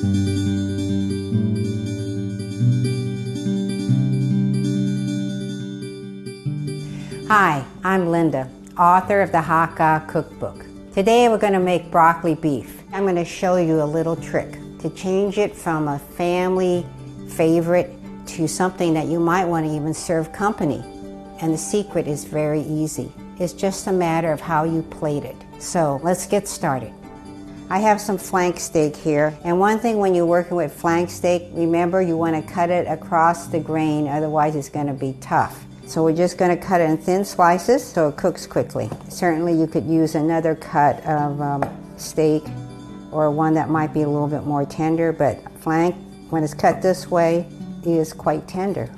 Hi, I'm Linda, author of the Hakka Cookbook. Today we're going to make broccoli beef. I'm going to show you a little trick to change it from a family favorite to something that you might want to even serve company. And the secret is very easy. It's just a matter of how you plate it. So let's get started. I have some flank steak here, and one thing when you're working with flank steak, remember you want to cut it across the grain, otherwise it's going to be tough. So we're just going to cut it in thin slices so it cooks quickly. Certainly you could use another cut of steak or one that might be a little bit more tender, but flank, when it's cut this way, is quite tender.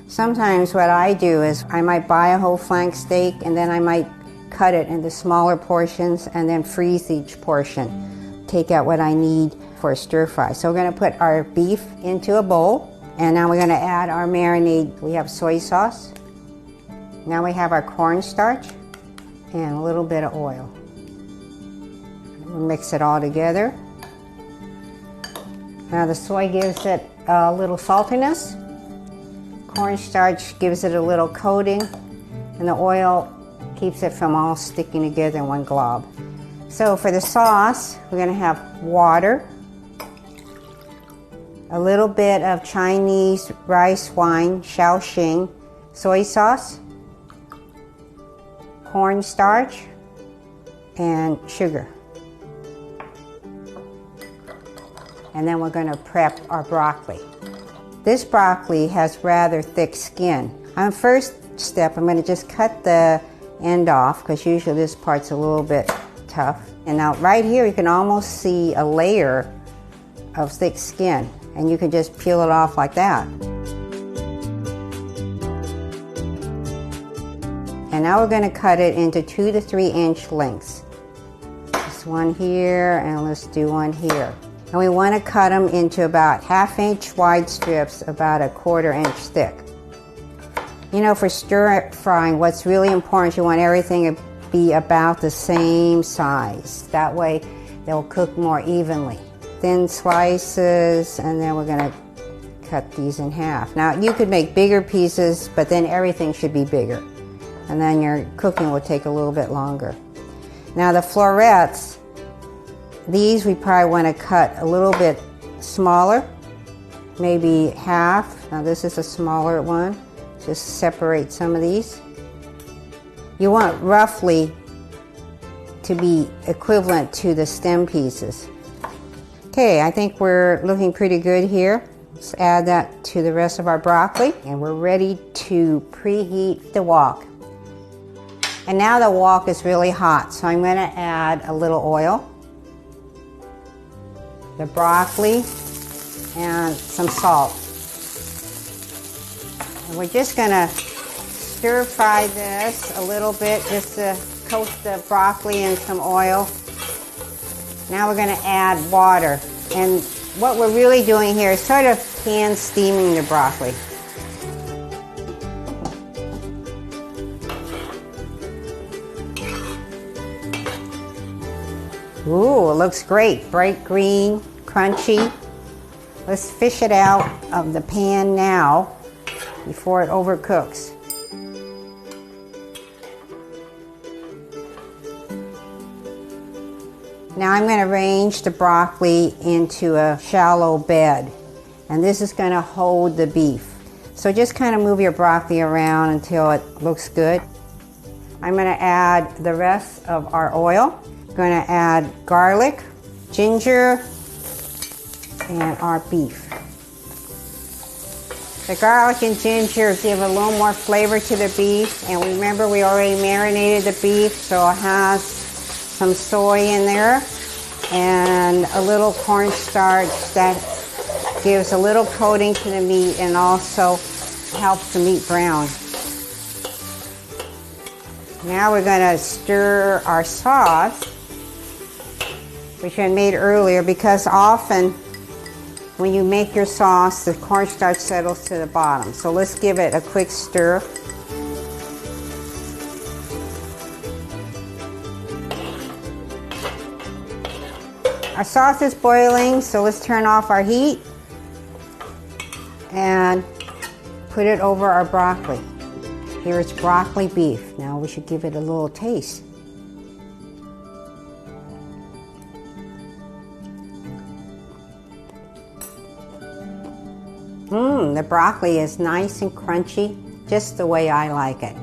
Sometimes what I do is I might buy a whole flank steak and then I might cut it into smaller portions and then freeze each portion. Take out what I need for a stir fry. So we're going to put our beef into a bowl. And now we're going to add our marinade. We have soy sauce. Now we have our cornstarch and a little bit of oil. We'll mix it all together. Now the soy gives it a little saltiness. Cornstarch gives it a little coating. And the oil keeps it from all sticking together in one glob. So for the sauce, we're going to have water, a little bit of Chinese rice wine, Shaoxing, soy sauce, cornstarch, and sugar. And then we're going to prep our broccoli. This broccoli has rather thick skin. On the first step, I'm going to just cut the end off because usually this part's a little bit tough. And now right here you can almost see a layer of thick skin. And you can just peel it off like that. And now we're going to cut it into 2 to 3 inch lengths. This one here, and let's do one here. And we want to cut them into about 1/2 inch wide strips, about 1/4 inch thick. You know, for stir frying, what's really important is you want everything to be about the same size. That way they'll cook more evenly. Thin slices, and then we're going to cut these in half. Now you could make bigger pieces, but then everything should be bigger, and then your cooking will take a little bit longer. Now the florets, these we probably want to cut a little bit smaller, maybe half. Now this is a smaller one. Just separate some of these. You want roughly to be equivalent to the stem pieces. Okay, I think we're looking pretty good here. Let's add that to the rest of our broccoli, and we're ready to preheat the wok. And now the wok is really hot, so I'm going to add a little oil, the broccoli, and some salt. And we're just going to stir fry this a little bit just to coat the broccoli in some oil. Now we're going to add water, and what we're really doing here is sort of hand steaming the broccoli. Ooh, it looks great, bright green, crunchy. Let's fish it out of the pan now before it overcooks. Now I'm going to arrange the broccoli into a shallow bed, and this is going to hold the beef. So just kind of move your broccoli around until it looks good. I'm going to add the rest of our oil. I'm going to add garlic, ginger, and our beef. The garlic and ginger give a little more flavor to the beef, and remember we already marinated the beef, so it has some soy in there and a little cornstarch that gives a little coating to the meat and also helps the meat brown. Now we're going to stir our sauce, which I made earlier, because often when you make your sauce, the cornstarch settles to the bottom. So let's give it a quick stir. Our sauce is boiling, so let's turn off our heat and put it over our broccoli. Here it's broccoli beef. Now we should give it a little taste. The broccoli is nice and crunchy, just the way I like it.